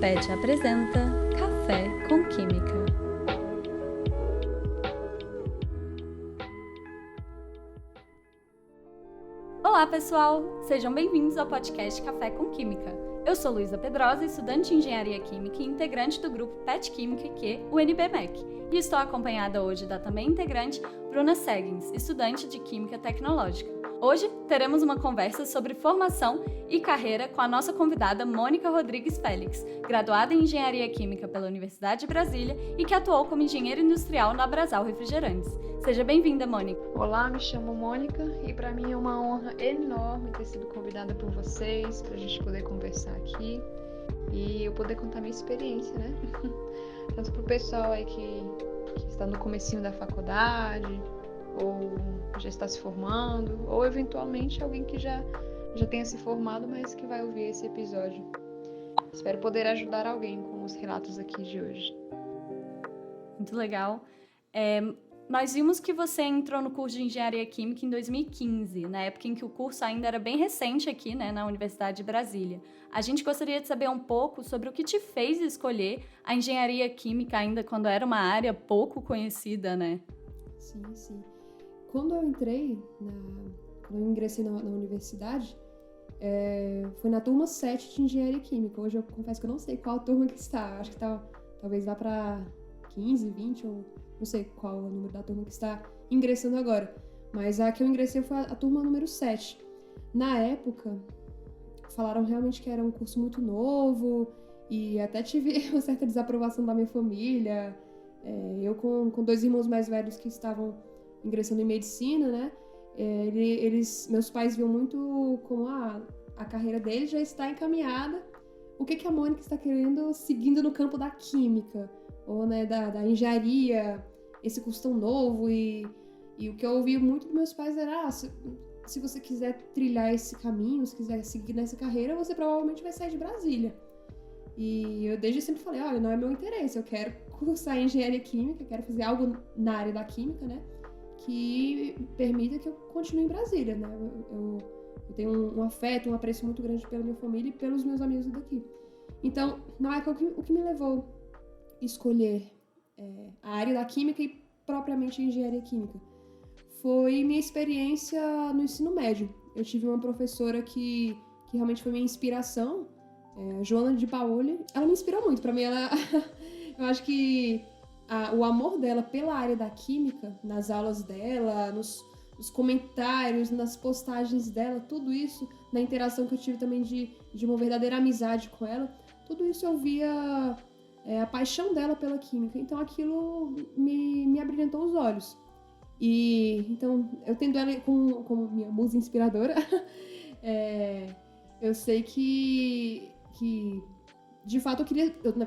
PET apresenta Café com Química. Olá, pessoal! Sejam bem-vindos ao podcast Café com Química. Eu sou Luísa Pedrosa, estudante de Engenharia Química e integrante do grupo PET Química IQ, UNB-MEC. E estou acompanhada hoje da também integrante Bruna Seguins, estudante de Química Tecnológica. Hoje teremos uma conversa sobre formação e carreira com a nossa convidada Mônica Rodrigues Félix, graduada em Engenharia Química pela Universidade de Brasília e que atuou como engenheira industrial na Brasal Refrigerantes. Seja bem-vinda, Mônica. Olá, me chamo Mônica e para mim é uma honra enorme ter sido convidada por vocês para a gente poder conversar aqui e eu poder contar minha experiência, né? Tanto para o pessoal aí que está no comecinho da faculdade ou já está se formando, ou eventualmente alguém que já tenha se formado, mas que vai ouvir esse episódio. Espero poder ajudar alguém com os relatos aqui de hoje. Muito legal. Nós vimos que você entrou no curso de Engenharia Química em 2015, na época em que o curso ainda era bem recente aqui, né, na Universidade de Brasília. A gente gostaria de saber um pouco sobre o que te fez escolher a Engenharia Química ainda quando era uma área pouco conhecida, né? Sim. Quando eu ingressei na universidade, foi na turma 7 de Engenharia Química. Hoje eu confesso que eu não sei qual turma que está. Acho que está talvez lá para 15, 20, ou não sei qual é o número da turma que está ingressando agora. Mas a que eu ingressei foi a turma número 7. Na época, falaram realmente que era um curso muito novo e até tive uma certa desaprovação da minha família. Eu com 2 irmãos mais velhos que estavam ingressando em medicina, né? Meus pais viam muito como a carreira deles já está encaminhada. O que a Mônica está querendo seguindo no campo da química ou, né, da engenharia, esse curso tão novo e o que eu ouvi muito dos meus pais era se você quiser trilhar esse caminho, se quiser seguir nessa carreira, você provavelmente vai sair de Brasília. E eu desde sempre falei, olha, não é meu interesse, eu quero cursar engenharia química, quero fazer algo na área da química, né, que permita que eu continue em Brasília, né, eu tenho um afeto, um apreço muito grande pela minha família e pelos meus amigos daqui. Então, na época, o que me levou a escolher a área da química e propriamente a engenharia química foi minha experiência no ensino médio. Eu tive uma professora que realmente foi minha inspiração, Joana de Paoli. Ela me inspirou muito. Para mim, eu acho que o amor dela pela área da química, nas aulas dela, nos comentários, nas postagens dela, tudo isso, na interação que eu tive também de uma verdadeira amizade com ela, tudo isso eu via a paixão dela pela química. Então aquilo me abrilhantou os olhos. E então, eu tendo ela como minha musa inspiradora, eu sei que de fato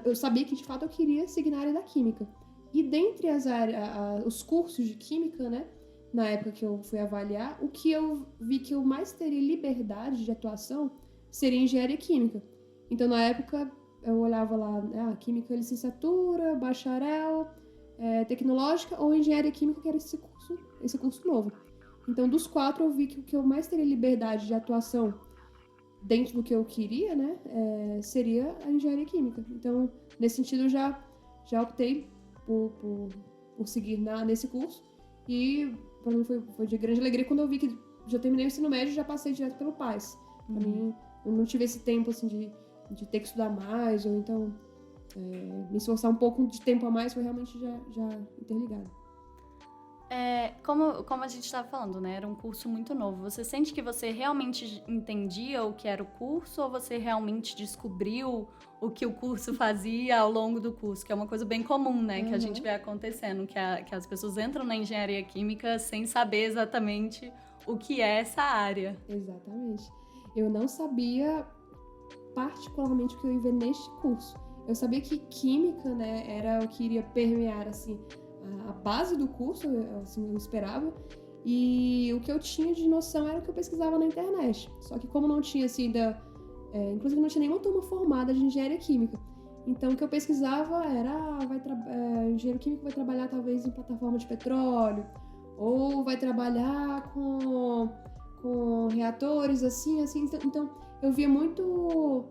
eu sabia que de fato eu queria seguir na área da química. E dentre os cursos de química, né, na época que eu fui avaliar, o que eu vi que eu mais teria liberdade de atuação seria engenharia química. Então, na época, eu olhava lá, química, licenciatura, bacharel, tecnológica ou engenharia química, que era esse curso novo. Então, dos 4, eu vi que o que eu mais teria liberdade de atuação dentro do que eu queria, né, seria a engenharia química. Então, nesse sentido, eu já optei por seguir nesse curso. E para mim foi de grande alegria quando eu vi que já terminei o ensino médio e já passei direto pelo PAS. Para mim, eu não tive esse tempo assim de ter que estudar mais, ou então me esforçar um pouco de tempo a mais, foi realmente já interligado. Como a gente estava falando, né? Era um curso muito novo. Você sente que você realmente entendia o que era o curso ou você realmente descobriu o que o curso fazia ao longo do curso? Que é uma coisa bem comum, né? Que a gente vê acontecendo, que as pessoas entram na engenharia química sem saber exatamente o que é essa área. Exatamente. Eu não sabia particularmente o que eu ia ver neste curso. Eu sabia que química, né, era o que iria permear, assim, a base do curso, assim, eu esperava, e o que eu tinha de noção era o que eu pesquisava na internet. Só que como não tinha assim, inclusive não tinha nenhuma turma formada de engenharia química, então o que eu pesquisava era engenheiro químico vai trabalhar talvez em plataforma de petróleo, ou vai trabalhar com reatores, assim, então eu via muito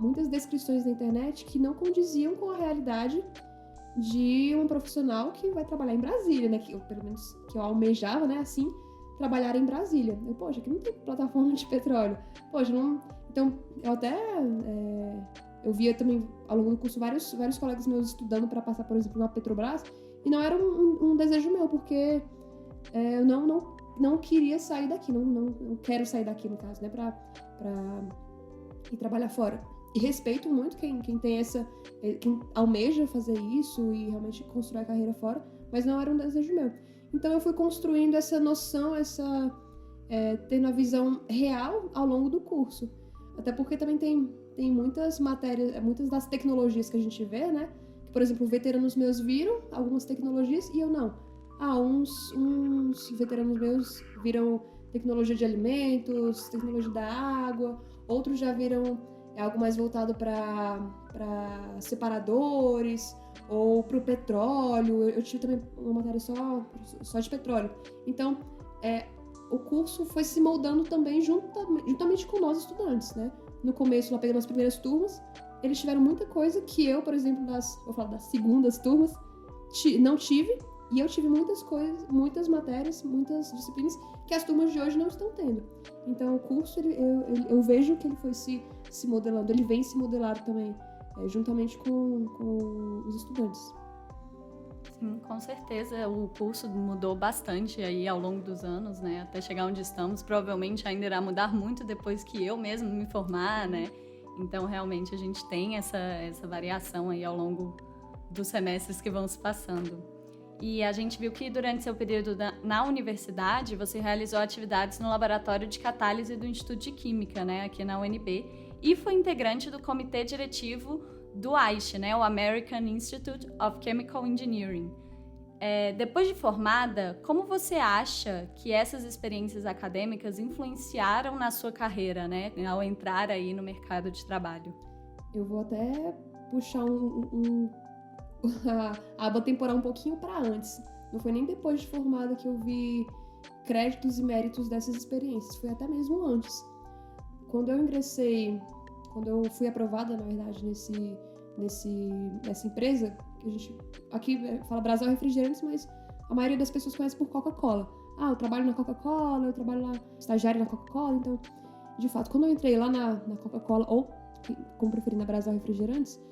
muitas descrições na internet que não condiziam com a realidade de um profissional que vai trabalhar em Brasília, né? Pelo menos que eu almejava, né? Assim, trabalhar em Brasília. Poxa, aqui não tem plataforma de petróleo. Poxa, não... Então, eu até... eu via também, ao longo do curso, vários colegas meus estudando para passar, por exemplo, na Petrobras, e não era um desejo meu, porque eu não queria sair daqui, não quero sair daqui, no caso, né? Pra ir trabalhar fora. E respeito muito quem tem quem almeja fazer isso e realmente construir a carreira fora, mas não era um desejo meu. Então eu fui construindo essa noção, tendo a visão real ao longo do curso. Até porque também tem muitas matérias, muitas das tecnologias que a gente vê, né? Que, por exemplo, veteranos meus viram algumas tecnologias e eu não. Uns veteranos meus viram tecnologia de alimentos, tecnologia da água, outros já viram algo mais voltado para separadores ou para o petróleo. Eu tive também uma matéria só de petróleo. Então, o curso foi se moldando também juntamente com nós estudantes, né? No começo, lá pegando as primeiras turmas, eles tiveram muita coisa que eu, por exemplo, vou falar das segundas turmas, não tive. E eu tive muitas coisas, muitas matérias, muitas disciplinas que as turmas de hoje não estão tendo. Então, o curso, eu vejo que ele foi se modelando, ele vem se modelando também, juntamente com os estudantes. Sim, com certeza. O curso mudou bastante aí ao longo dos anos, né? Até chegar onde estamos. Provavelmente ainda irá mudar muito depois que eu mesmo me formar, né? Então, realmente, a gente tem essa variação aí ao longo dos semestres que vão se passando. E a gente viu que durante seu período na universidade, você realizou atividades no Laboratório de Catálise do Instituto de Química, né, aqui na UNB, e foi integrante do comitê diretivo do AICH, né, o American Institute of Chemical Engineering. Depois de formada, como você acha que essas experiências acadêmicas influenciaram na sua carreira, né, ao entrar aí no mercado de trabalho? Eu vou até puxar a aba temporal um pouquinho para antes. Não foi nem depois de formada que eu vi créditos e méritos dessas experiências, foi até mesmo antes. Quando eu fui aprovada, na verdade, nessa empresa, que a gente aqui fala Brasal Refrigerantes, mas a maioria das pessoas conhece por Coca-Cola. Eu trabalho na Coca-Cola, eu trabalho lá, estagiária na Coca-Cola, então, de fato, quando eu entrei lá na Coca-Cola, ou, como preferir, na Brasal Refrigerantes,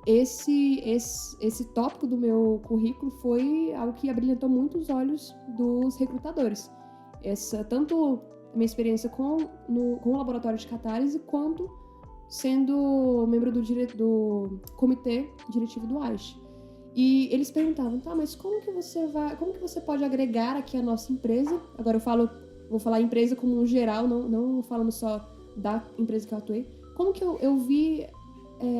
esse tópico do meu currículo foi algo que abrilhantou muito os olhos dos recrutadores. Tanto a minha experiência com o laboratório de catálise, quanto sendo membro do comitê diretivo do AICH. E eles perguntavam, mas como que você pode agregar aqui a nossa empresa? Agora vou falar empresa como um geral, não falando só da empresa que eu atuei. Como que eu vi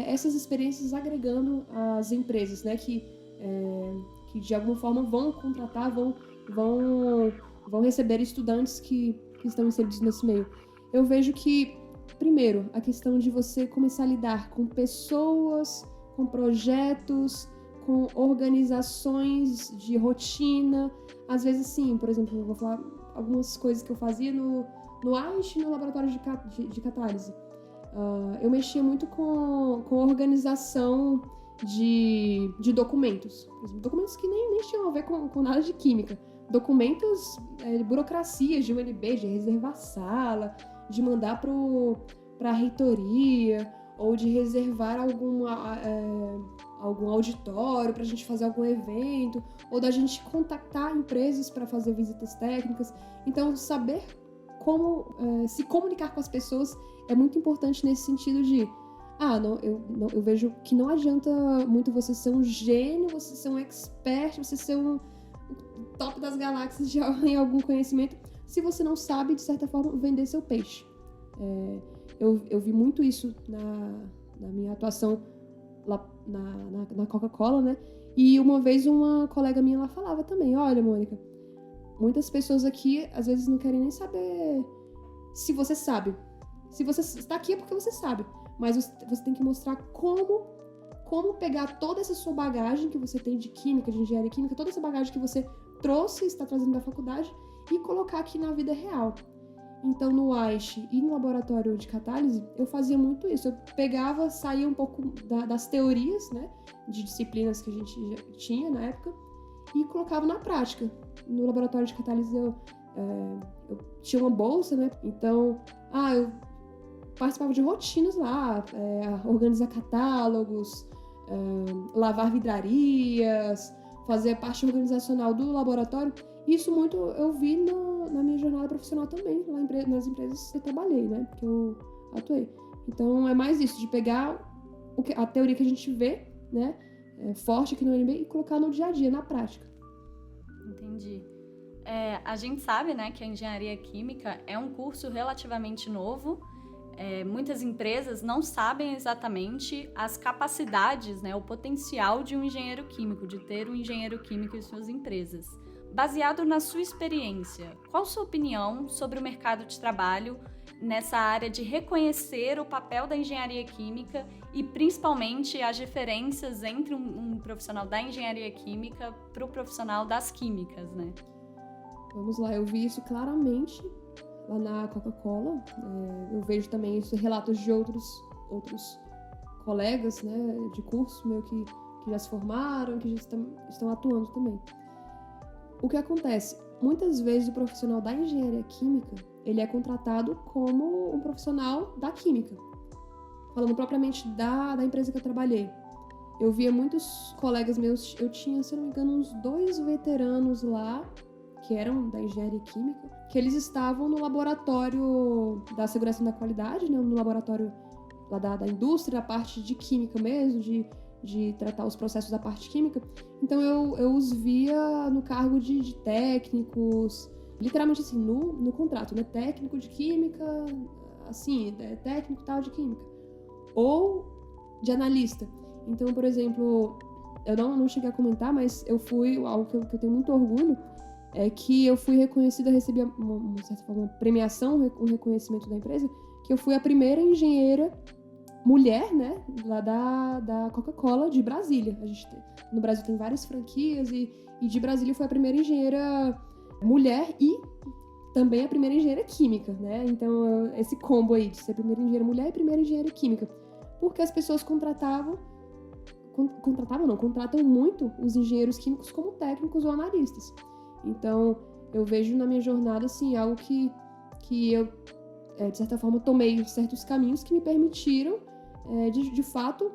essas experiências agregando as empresas, né, que de alguma forma vão contratar, vão receber estudantes que estão inseridos nesse meio. Eu vejo que, primeiro, a questão de você começar a lidar com pessoas, com projetos, com organizações de rotina. Às vezes, sim, por exemplo, eu vou falar algumas coisas que eu fazia no AICH e no laboratório de catálise. Eu mexia muito com organização de documentos. Por exemplo, documentos que nem tinham a ver com nada de química. Documentos de burocracias de UNB, de reservar sala, de mandar para a reitoria, ou de reservar algum auditório para a gente fazer algum evento, ou da gente contactar empresas para fazer visitas técnicas. Então, saber como se comunicar com as pessoas é muito importante nesse sentido de eu vejo que não adianta muito você ser um gênio, você ser um expert, você ser o top das galáxias em algum conhecimento, se você não sabe, de certa forma, vender seu peixe. Eu vi muito isso na minha atuação lá na Coca-Cola, né? E uma vez uma colega minha lá falava também, olha, Mônica, muitas pessoas aqui, às vezes, não querem nem saber se você sabe. Se você está aqui é porque você sabe, mas você tem que mostrar como pegar toda essa sua bagagem que você tem de química, de engenharia química, toda essa bagagem que você trouxe, está trazendo da faculdade, e colocar aqui na vida real. Então, no AISH e no laboratório de catálise, eu fazia muito isso. Eu pegava, saía um pouco das teorias, né, de disciplinas que a gente já tinha na época, e colocava na prática. No laboratório de catálise, eu tinha uma bolsa, né, então, eu participava de rotinas lá, organizar catálogos, lavar vidrarias, fazer a parte organizacional do laboratório. Isso muito eu vi na minha jornada profissional também, lá nas empresas que eu trabalhei, né? Que eu atuei. Então, é mais isso, de pegar a teoria que a gente vê, né? Forte aqui no UNB e colocar no dia a dia, na prática. Entendi. A gente sabe, né, que a engenharia química é um curso relativamente novo. Muitas empresas não sabem exatamente as capacidades, né, o potencial de um engenheiro químico, de ter um engenheiro químico em suas empresas. Baseado na sua experiência, qual a sua opinião sobre o mercado de trabalho nessa área de reconhecer o papel da engenharia química e principalmente as diferenças entre um profissional da engenharia química para o profissional das químicas, né? Vamos lá, eu vi isso claramente lá na Coca-Cola. Eu vejo também isso, relatos de outros colegas, né, de curso meu que já se formaram, que já estão atuando também. O que acontece? Muitas vezes o profissional da engenharia química, ele é contratado como um profissional da química. Falando propriamente da empresa que eu trabalhei. Eu via muitos colegas meus, eu tinha, se não me engano, uns 2 veteranos lá, que eram da engenharia química, que eles estavam no laboratório da segurança da qualidade, né, no laboratório lá da indústria, a parte de química mesmo, de tratar os processos da parte química. Então eu os via no cargo de técnicos, literalmente assim, no contrato, né? Técnico de química, assim, técnico tal de química. Ou de analista. Então, por exemplo, eu não cheguei a comentar, mas eu fui, algo que eu tenho muito orgulho, é que eu fui reconhecida, recebi uma certa forma, uma premiação, um reconhecimento da empresa, que eu fui a primeira engenheira mulher, né, lá da Coca-Cola de Brasília. No Brasil tem várias franquias e de Brasília foi a primeira engenheira mulher e também a primeira engenheira química, né? Então, esse combo aí de ser primeira engenheira mulher e primeira engenheira química. Porque as pessoas contratam muito os engenheiros químicos como técnicos ou analistas. Então, eu vejo na minha jornada, assim, algo que eu, de certa forma, tomei certos caminhos que me permitiram, de fato,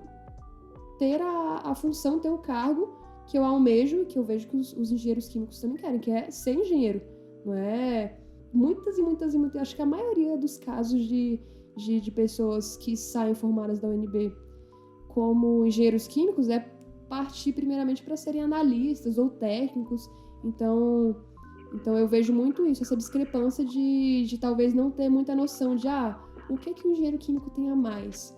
ter a função, ter o cargo que eu almejo e que eu vejo que os engenheiros químicos também querem, que é ser engenheiro. Não é? Muitas, acho que a maioria dos casos de pessoas que saem formadas da UNB como engenheiros químicos é partir primeiramente para serem analistas ou técnicos. Então eu vejo muito isso, essa discrepância de talvez não ter muita noção de o que o engenheiro químico tem a mais.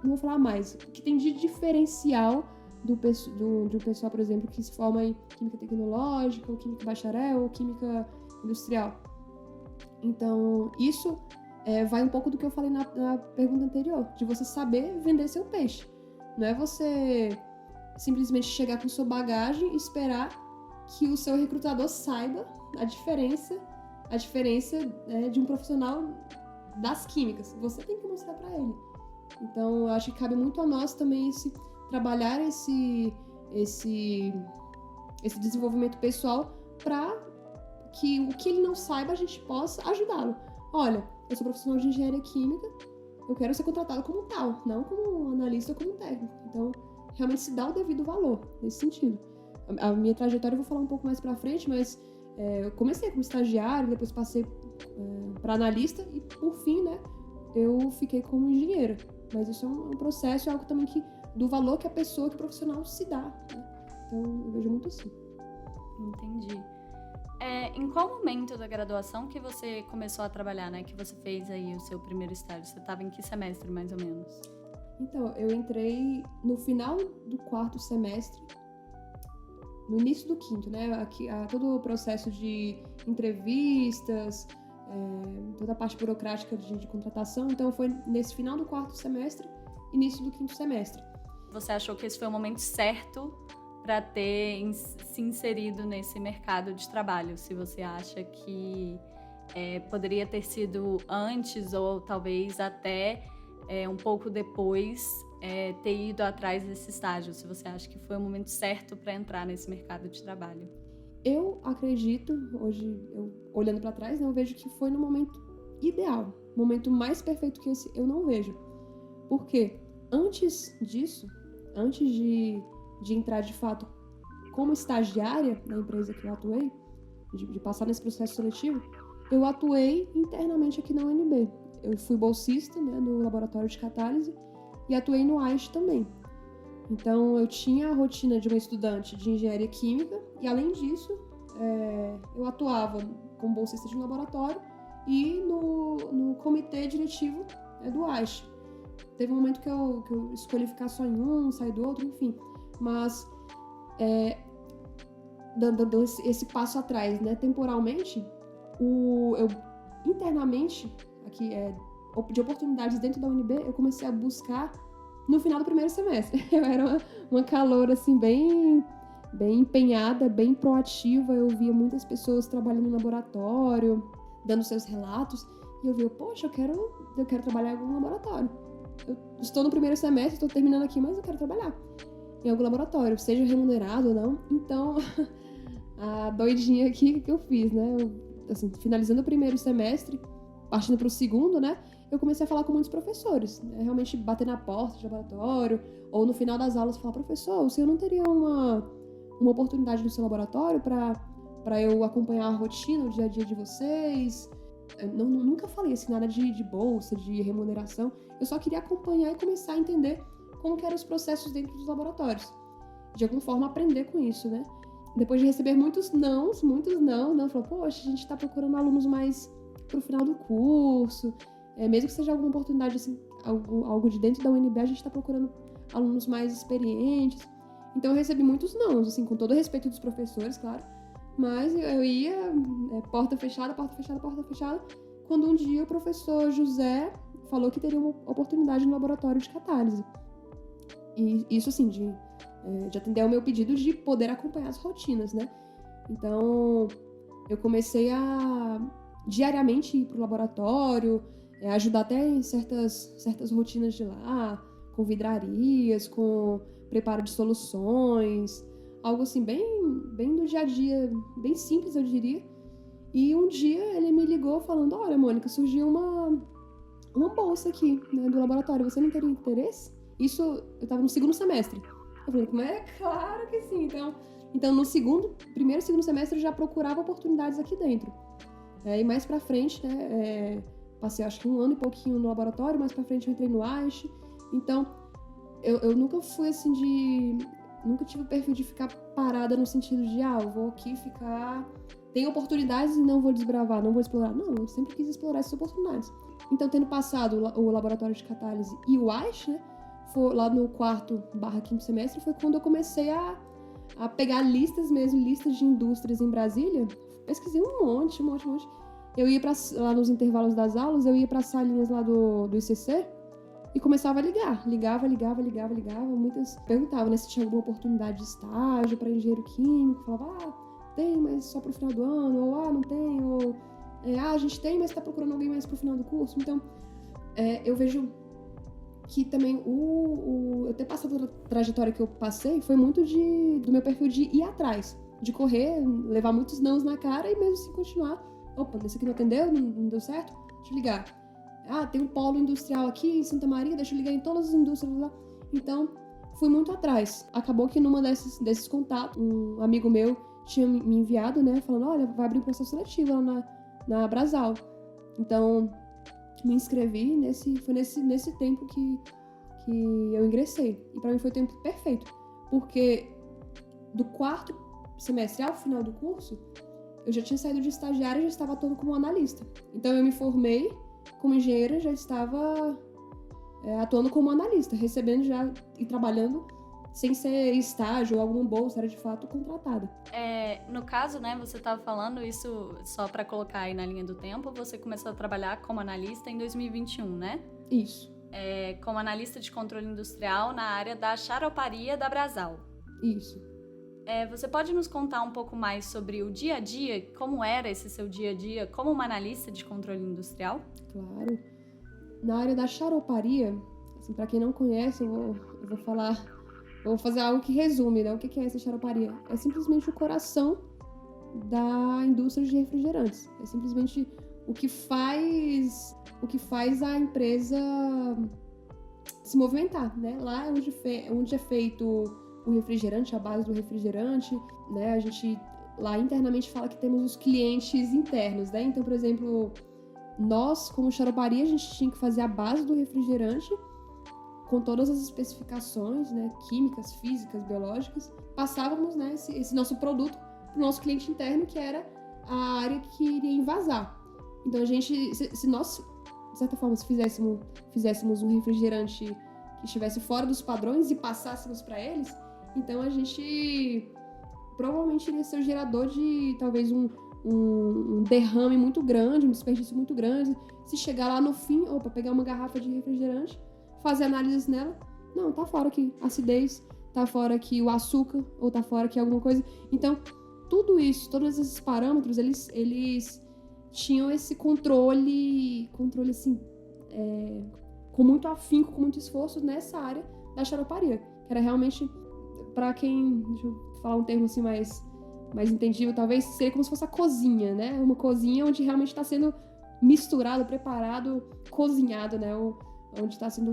Não vou falar mais, o que tem de diferencial de um pessoal, por exemplo, que se forma em química tecnológica, ou química bacharel, ou química industrial. Então, isso vai um pouco do que eu falei na pergunta anterior, de você saber vender seu peixe. Não é você simplesmente chegar com sua bagagem e esperar que o seu recrutador saiba a diferença de um profissional das químicas. Você tem que mostrar para ele. Então, eu acho que cabe muito a nós também trabalhar esse desenvolvimento pessoal para que o que ele não saiba a gente possa ajudá-lo. Olha, eu sou profissional de engenharia química, eu quero ser contratado como tal, não como analista ou como técnico. Então, realmente se dá o devido valor nesse sentido. A minha trajetória eu vou falar um pouco mais pra frente, mas eu comecei como estagiário, depois passei para analista e, por fim, né, eu fiquei como engenheira. Mas isso é um processo, é algo também do valor que a pessoa, que o profissional se dá, né? Então, eu vejo muito assim. Entendi. Em qual momento da graduação que você começou a trabalhar, né? Que você fez aí o seu primeiro estágio? Você estava em que semestre, mais ou menos? Então, eu entrei no final do 4º semestre, no início do 5º, né? Aqui, todo o processo de entrevistas, toda a parte burocrática de contratação. Então, foi nesse final do 4º semestre, início do 5º semestre. Você achou que esse foi o momento certo para ter se inserido nesse mercado de trabalho? Se você acha que Poderia ter sido antes ou talvez até um pouco depois ter ido atrás desse estágio, se você acha que foi o momento certo para entrar nesse mercado de trabalho. Eu acredito, hoje, olhando para trás, eu vejo que foi no momento ideal, momento mais perfeito que esse, eu não vejo. Porque antes disso, antes de entrar de fato como estagiária na empresa que eu atuei, de passar nesse processo seletivo, eu atuei internamente aqui na UNB. Eu fui bolsista, né, no laboratório de catálise e atuei no AIST também. Então, eu tinha a rotina de uma estudante de engenharia química e, além disso, eu atuava como bolsista de um laboratório e no comitê diretivo do AIST. Teve um momento que eu escolhi ficar só em um, sair do outro, enfim. Mas, dando esse passo atrás, né, temporalmente, eu internamente, aqui, de oportunidades dentro da UNB, eu comecei a buscar no final do primeiro semestre. Eu era uma caloura, assim, bem empenhada, bem proativa. Eu via muitas pessoas trabalhando no laboratório, dando seus relatos, e eu via, poxa, eu quero trabalhar em algum laboratório. Eu estou no primeiro semestre, estou terminando aqui, mas eu quero trabalhar em algum laboratório, seja remunerado ou não. Então, a doidinha aqui que eu fiz, né? Assim, finalizando o primeiro semestre, partindo para o segundo, né? Eu comecei a falar com muitos professores, né? Realmente bater na porta de laboratório, ou no final das aulas falar, professor, o senhor não teria uma oportunidade no seu laboratório para eu acompanhar a rotina, o dia a dia de vocês? Eu nunca falei assim, nada de bolsa, de remuneração. Eu só queria acompanhar e começar a entender como que eram os processos dentro dos laboratórios. De alguma forma, aprender com isso, né? Depois de receber muitos não, falou, poxa, a gente está procurando alunos mais pro final do curso, mesmo que seja alguma oportunidade, assim, algo de dentro da UNB, a gente está procurando alunos mais experientes. Então eu recebi muitos não, assim, com todo o respeito dos professores, claro, mas eu ia, porta fechada, quando um dia o professor José falou que teria uma oportunidade no laboratório de catálise. E isso, assim, de atender ao meu pedido de poder acompanhar as rotinas, né? Então, eu comecei a diariamente ir para o laboratório, ajudar até em certas rotinas de lá, com vidrarias, com preparo de soluções, algo assim bem do dia a dia, bem simples, eu diria. E um dia ele me ligou falando, olha, Mônica, surgiu uma bolsa aqui, né, do laboratório, você não teria interesse? Isso, eu estava no segundo semestre. Eu falei, mas claro que sim. Então no primeiro e segundo semestre eu já procurava oportunidades aqui dentro. E mais pra frente, né, passei acho que 1 ano e pouquinho no laboratório, mais pra frente eu entrei no AIST. Então, eu nunca fui assim nunca tive o perfil de ficar parada no sentido de, eu vou aqui ficar... Tem oportunidades e não vou desbravar, não vou explorar. Não, eu sempre quis explorar essas oportunidades. Então, tendo passado o laboratório de catálise e o AIST, né, lá no 4/5º semestre, foi quando eu comecei a pegar listas de indústrias em Brasília. Pesquisei um monte. Eu ia lá nos intervalos das aulas, eu ia para as salinhas lá do ICC e começava a ligar. Ligava. Muitas perguntavam, né, se tinha alguma oportunidade de estágio para engenheiro químico. Falava, tem, mas só pro final do ano. Ou, não tem. Ou, a gente tem, mas tá procurando alguém mais pro final do curso. Então, eu vejo que também eu ter passado a trajetória que eu passei foi muito do meu perfil de ir atrás, de correr, levar muitos nãos na cara e mesmo assim continuar. Opa, esse aqui não atendeu, não deu certo? Deixa eu ligar. Tem um polo industrial aqui em Santa Maria, deixa eu ligar em todas as indústrias lá. Então, fui muito atrás. Acabou que numa desses contatos, um amigo meu tinha me enviado, né, falando, olha, vai abrir um processo seletivo lá na Abrasal. Então, me inscrevi, foi nesse tempo que eu ingressei. E pra mim foi o tempo perfeito, porque do 4º semestre ao final do curso, eu já tinha saído de estagiária e já estava atuando como analista. Então eu me formei como engenheira, já estava atuando como analista, recebendo já e trabalhando sem ser estágio ou alguma bolsa, era de fato contratada. No caso, né, você estava falando isso só para colocar aí na linha do tempo, você começou a trabalhar como analista em 2021, né? Isso. Como analista de controle industrial na área da xaroparia da Abrasal. Isso. Você pode nos contar um pouco mais sobre o dia a dia, como era esse seu dia a dia como uma analista de controle industrial? Claro. Na área da xaroparia, assim, para quem não conhece, eu vou fazer algo que resume, né? O que é essa xaroparia? É simplesmente o coração da indústria de refrigerantes. É simplesmente o que faz a empresa se movimentar, né? Lá é onde é feito o refrigerante, a base do refrigerante, né? A gente lá internamente fala que temos os clientes internos, né? Então, por exemplo, nós, como xaroparia, a gente tinha que fazer a base do refrigerante com todas as especificações, né? Químicas, físicas, biológicas. Passávamos, né, esse nosso produto para o nosso cliente interno, que era a área que iria envasar. Então, a gente, se nós, de certa forma, se fizéssemos um refrigerante que estivesse fora dos padrões e passássemos para eles, então a gente provavelmente iria ser o gerador de talvez um derrame muito grande, um desperdício muito grande. Se chegar lá no fim, pegar uma garrafa de refrigerante, fazer análises nela, não, tá fora aqui acidez, tá fora aqui o açúcar, ou tá fora aqui alguma coisa. Então, tudo isso, todos esses parâmetros, eles tinham esse controle assim, com muito afinco, com muito esforço nessa área da xaroparia, que era realmente, para quem, deixa eu falar um termo assim mais entendível, talvez, seria como se fosse a cozinha, né? Uma cozinha onde realmente está sendo misturado, preparado, cozinhado, né? Onde está sendo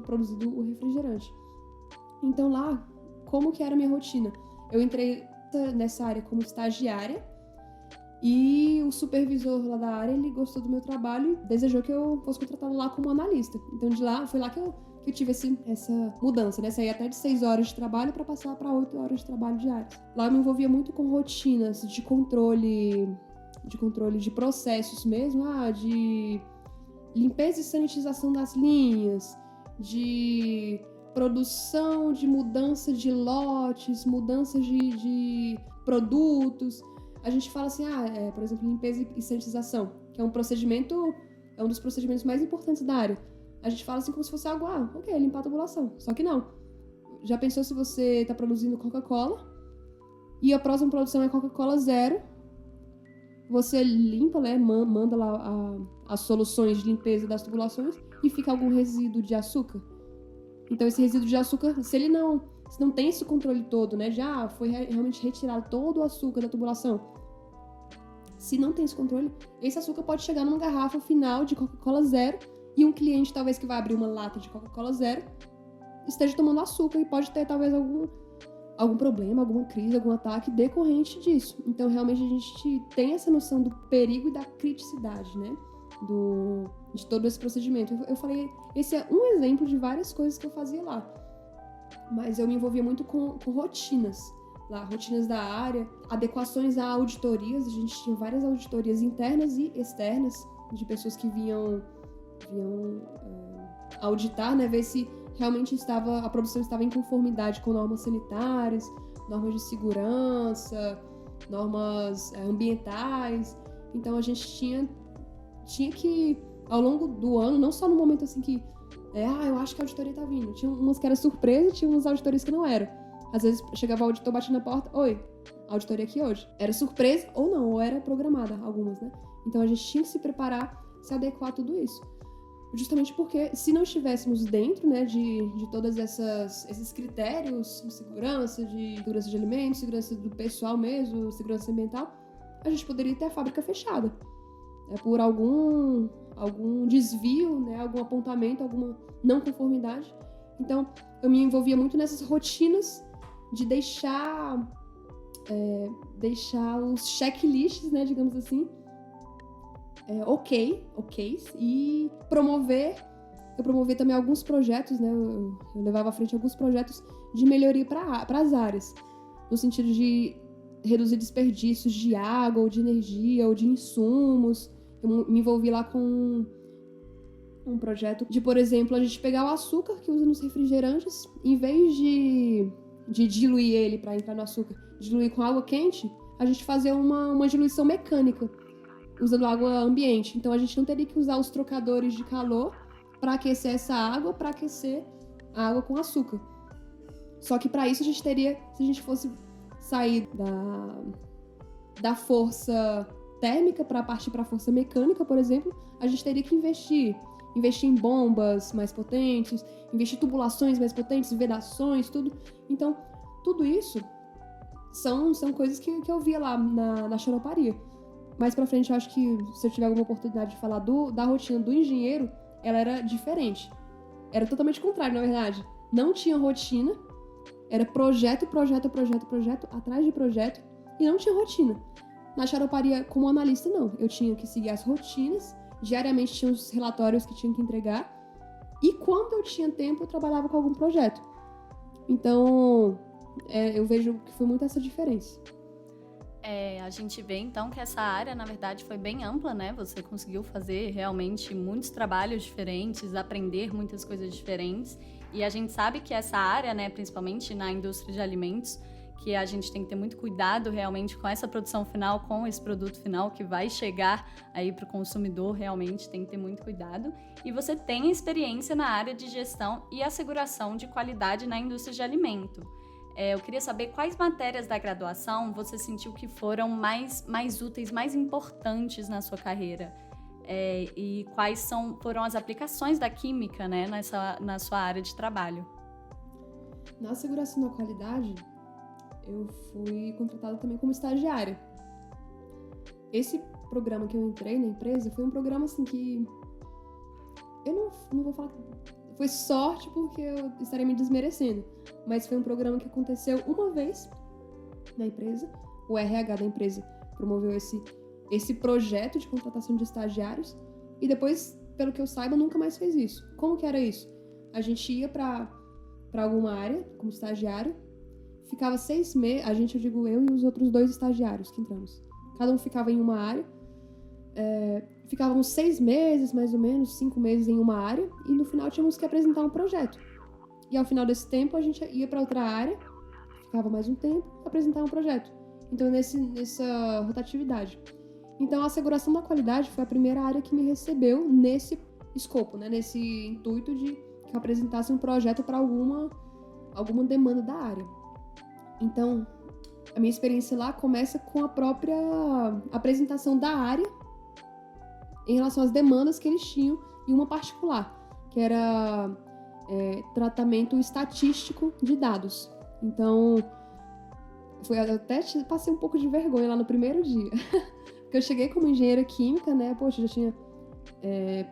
produzido o refrigerante. Então lá, como que era a minha rotina? Eu entrei nessa área como estagiária e o supervisor lá da área, ele gostou do meu trabalho e desejou que eu fosse contratada lá como analista. Então de lá, foi lá que eu tive essa mudança, né? Saí até de 6 horas de trabalho para passar para 8 horas de trabalho diários. Lá eu me envolvia muito com rotinas de controle de processos mesmo, de limpeza e sanitização das linhas, de produção, de mudança de lotes, mudança de produtos. A gente fala assim, por exemplo, limpeza e sanitização, que é um dos procedimentos mais importantes da área. A gente fala assim como se fosse algo, limpar a tubulação. Só que não. Já pensou se você está produzindo Coca-Cola e a próxima produção é Coca-Cola zero? Você limpa, né, manda lá as soluções de limpeza das tubulações e fica algum resíduo de açúcar. Então esse resíduo de açúcar, se não tem esse controle todo, né, já foi realmente retirado todo o açúcar da tubulação. Se não tem esse controle, esse açúcar pode chegar numa garrafa final de Coca-Cola zero e um cliente, talvez, que vai abrir uma lata de Coca-Cola zero, esteja tomando açúcar e pode ter, talvez, algum problema, alguma crise, algum ataque decorrente disso. Então, realmente, a gente tem essa noção do perigo e da criticidade, né? De todo esse procedimento. Eu falei, esse é um exemplo de várias coisas que eu fazia lá. Mas eu me envolvia muito com rotinas. Lá, rotinas da área, adequações a auditorias. A gente tinha várias auditorias internas e externas de pessoas que vinham auditar, né? Ver se realmente a produção estava em conformidade com normas sanitárias, normas de segurança, normas ambientais. Então a gente tinha que, ao longo do ano, não só no momento assim que eu acho que a auditoria tá vindo. Tinha umas que era surpresa e tinha umas auditorias que não eram. Às vezes chegava o auditor, batia na porta, oi, auditoria aqui hoje. Era surpresa ou não, ou era programada, algumas, né? Então a gente tinha que se preparar, se adequar a tudo isso. Justamente porque, se não estivéssemos dentro, né, de todos esses critérios de segurança de alimentos, segurança do pessoal mesmo, segurança ambiental, a gente poderia ter a fábrica fechada. Por algum desvio, né, algum apontamento, alguma não conformidade. Então, eu me envolvia muito nessas rotinas de deixar os checklists, né, digamos assim, ok, e eu promovi também alguns projetos, né, eu levava à frente alguns projetos de melhoria para as áreas, no sentido de reduzir desperdícios de água, ou de energia, ou de insumos. Eu me envolvi lá com um projeto de, por exemplo, a gente pegar o açúcar que usa nos refrigerantes, em vez de diluir ele para entrar no açúcar, diluir com água quente, a gente fazer uma diluição mecânica, usando água ambiente. Então a gente não teria que usar os trocadores de calor para aquecer essa água, para aquecer a água com açúcar. Só que para isso a gente teria, se sair da força térmica para partir para a força mecânica, por exemplo, a gente teria que investir em bombas mais potentes, investir em tubulações mais potentes, vedações, tudo. Então, tudo isso são coisas que eu via lá na xaroparia. Mais pra frente, eu acho que se eu tiver alguma oportunidade de falar da rotina do engenheiro, ela era diferente. Era totalmente contrário, na verdade. Não tinha rotina, era projeto atrás de projeto, e não tinha rotina. Na xaroparia, como analista, não. Eu tinha que seguir as rotinas, diariamente tinha os relatórios que tinha que entregar, e quando eu tinha tempo, eu trabalhava com algum projeto. Então, eu vejo que foi muito essa diferença. A gente vê, então, que essa área, na verdade, foi bem ampla, né? Você conseguiu fazer realmente muitos trabalhos diferentes, aprender muitas coisas diferentes. E a gente sabe que essa área, né, principalmente na indústria de alimentos, que a gente tem que ter muito cuidado realmente com essa produção final, com esse produto final que vai chegar aí para o consumidor, realmente tem que ter muito cuidado. E você tem experiência na área de gestão e asseguração de qualidade na indústria de alimento. Eu queria saber quais matérias da graduação você sentiu que foram mais úteis, mais importantes na sua carreira. E quais foram as aplicações da química, né, na sua área de trabalho. Na asseguração da qualidade, eu fui contratada também como estagiária. Esse programa que eu entrei na empresa foi um programa assim que eu não vou falar que foi sorte porque eu estaria me desmerecendo, mas foi um programa que aconteceu uma vez na empresa. O RH da empresa promoveu esse projeto de contratação de estagiários e depois, pelo que eu saiba, nunca mais fez isso. Como que era isso? A gente ia para alguma área como estagiário, ficava 6 meses, eu digo eu e os outros 2 estagiários que entramos. Cada um ficava em uma área, ficavam 6 meses, mais ou menos, 5 meses em uma área, e no final tínhamos que apresentar um projeto. E ao final desse tempo a gente ia para outra área, ficava mais um tempo, apresentar um projeto. Então nessa rotatividade. Então a asseguração da qualidade foi a primeira área que me recebeu nesse escopo, né? Nesse intuito de que eu apresentasse um projeto para alguma demanda da área. Então, a minha experiência lá começa com a própria apresentação da área em relação às demandas que eles tinham, e uma particular, que era tratamento estatístico de dados. Então, eu até passei um pouco de vergonha lá no primeiro dia, porque eu cheguei como engenheira química, né? Poxa, eu já tinha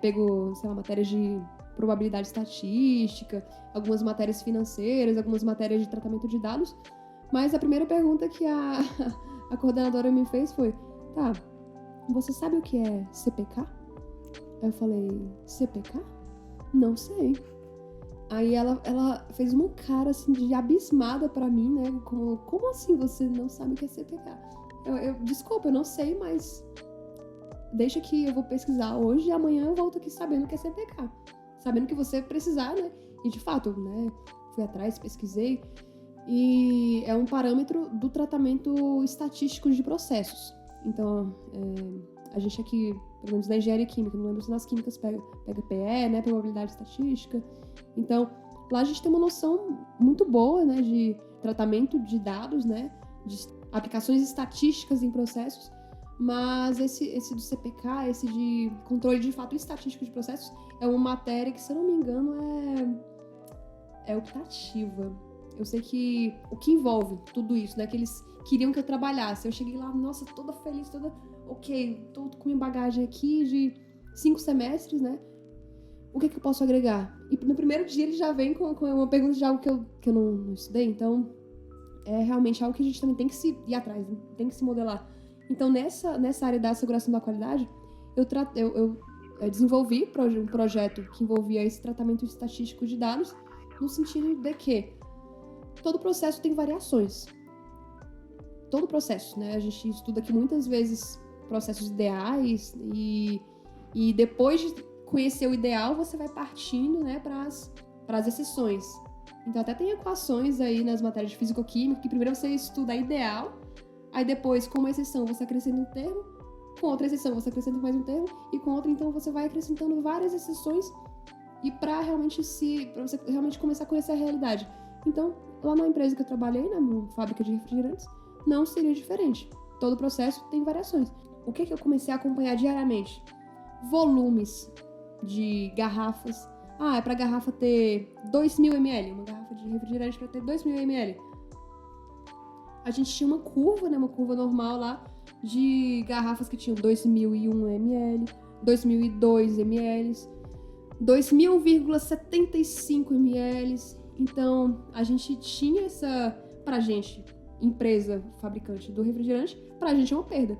pego, sei lá, matérias de probabilidade estatística, algumas matérias financeiras, algumas matérias de tratamento de dados, mas a primeira pergunta que a coordenadora me fez foi: tá, você sabe o que é CPK? Aí eu falei: CPK? Não sei. Aí ela fez uma cara assim de abismada pra mim, né? Como assim você não sabe o que é CPK? Desculpa, eu não sei, mas deixa que eu vou pesquisar hoje e amanhã eu volto aqui sabendo o que é CPK. Sabendo que você precisar, né? E de fato, né? Fui atrás, pesquisei. E é um parâmetro do tratamento estatístico de processos. Então, a gente aqui, pelo menos na engenharia química, não lembro se nas químicas pega PE, né, probabilidade estatística. Então, lá a gente tem uma noção muito boa, né, de tratamento de dados, né, de aplicações estatísticas em processos, mas esse do CPK, esse de controle de fato estatístico de processos, é uma matéria que, se eu não me engano, é optativa. Eu sei que o que envolve tudo isso, né, que eles queriam que eu trabalhasse. Eu cheguei lá, nossa, toda feliz, tô com minha bagagem aqui de 5 semestres, né? O que eu posso agregar? E no primeiro dia ele já vem com uma pergunta de algo que eu não estudei, então é realmente algo que a gente também tem que se ir atrás, né? Tem que se modelar. Então nessa área da asseguração da qualidade, eu desenvolvi um projeto que envolvia esse tratamento estatístico de dados, no sentido de que todo processo tem variações. Todo processo, né? A gente estuda aqui muitas vezes processos ideais e depois de conhecer o ideal, você vai partindo, né, para as exceções. Então até tem equações aí nas matérias de físico-química, que primeiro você estuda a ideal, aí depois, com uma exceção, você acrescenta um termo, com outra exceção você acrescenta mais um termo, e com outra, então, você vai acrescentando várias exceções e para você realmente começar a conhecer a realidade. Então, lá na empresa que eu trabalhei, na fábrica de refrigerantes, não seria diferente. Todo o processo tem variações. O que eu comecei a acompanhar diariamente? Volumes de garrafas. É para a garrafa ter 2.000 ml, uma garrafa de refrigerante para ter 2.000 ml. A gente tinha uma curva, né, uma curva normal lá, de garrafas que tinham 2.001 ml, 2.002 ml, 2.000,75 ml. Então, a gente tinha essa, pra gente, empresa fabricante do refrigerante, pra gente é uma perda.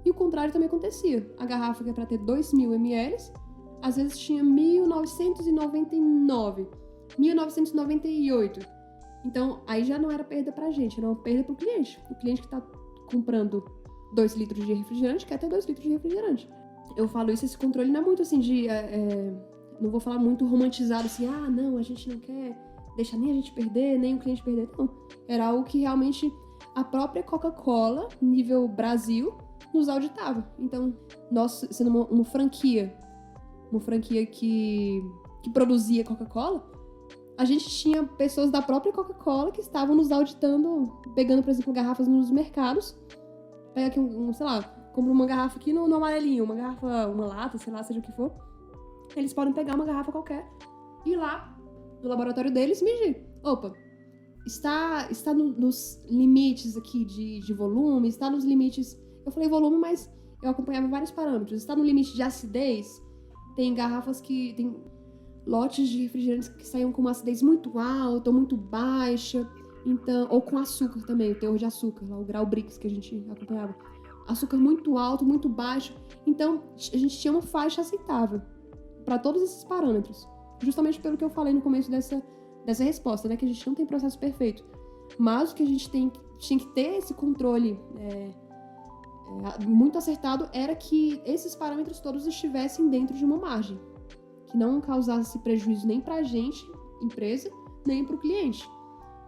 E o contrário também acontecia. A garrafa que é pra ter 2.000 ml, às vezes tinha 1.999, 1.998. Então, aí já não era perda pra gente, era uma perda pro cliente. O cliente que tá comprando 2 litros de refrigerante quer ter 2 litros de refrigerante. Eu falo isso, esse controle não é muito assim de... não vou falar muito romantizado assim, não, a gente não quer deixar nem a gente perder, nem o cliente perder. Não, era algo que realmente a própria Coca-Cola, nível Brasil, nos auditava. Então, nós, sendo uma franquia que produzia Coca-Cola, a gente tinha pessoas da própria Coca-Cola que estavam nos auditando, pegando, por exemplo, garrafas nos mercados. Pega aqui sei lá, compra uma garrafa aqui no amarelinho, uma garrafa, uma lata, sei lá, seja o que for. Eles podem pegar uma garrafa qualquer e ir lá no laboratório deles medir. Opa, está nos limites aqui de volume, está nos limites... Eu falei volume, mas eu acompanhava vários parâmetros. Está no limite de acidez. Tem garrafas que... Tem lotes de refrigerantes que saíam com uma acidez muito alta ou muito baixa. Então, ou com açúcar também, o teor de açúcar, lá, o grau Brix que a gente acompanhava. Açúcar muito alto, muito baixo. Então, a gente tinha uma faixa aceitável para todos esses parâmetros. Justamente pelo que eu falei no começo dessa resposta, né? Que a gente não tem processo perfeito. Mas o que a gente tinha que ter esse controle muito acertado era que esses parâmetros todos estivessem dentro de uma margem. Que não causasse prejuízo nem para a gente, empresa, nem para o cliente.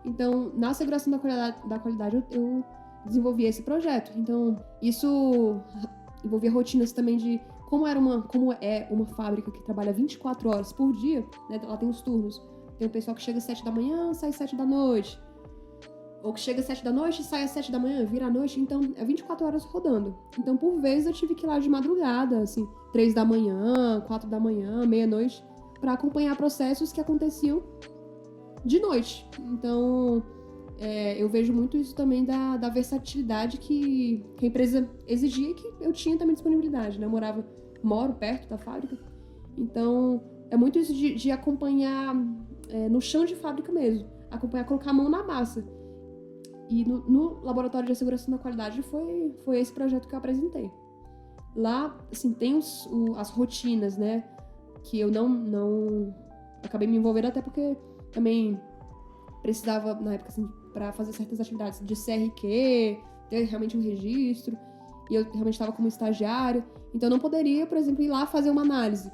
Então, na asseguração da qualidade, eu desenvolvi esse projeto. Então, isso envolvia rotinas também de como é uma fábrica que trabalha 24 horas por dia, né? Ela tem os turnos. Tem o pessoal que chega às 7 da manhã, sai às 7 da noite. Ou que chega às 7 da noite e sai às 7 da manhã, vira à noite. Então, é 24 horas rodando. Então, por vezes, eu tive que ir lá de madrugada, assim, 3 da manhã, 4 da manhã, meia-noite, para acompanhar processos que aconteciam de noite. Então, eu vejo muito isso também da versatilidade que a empresa exigia e que eu tinha também disponibilidade, né? Eu moro perto da fábrica. Então, é muito isso de acompanhar no chão de fábrica mesmo. Acompanhar, colocar a mão na massa. E no Laboratório de Asseguração da Qualidade foi esse projeto que eu apresentei. Lá, assim, tem as rotinas, né? Que eu não acabei me envolvendo, até porque também precisava, na época, assim, para fazer certas atividades de CRQ, ter realmente um registro, e eu realmente estava como estagiária, então eu não poderia, por exemplo, ir lá fazer uma análise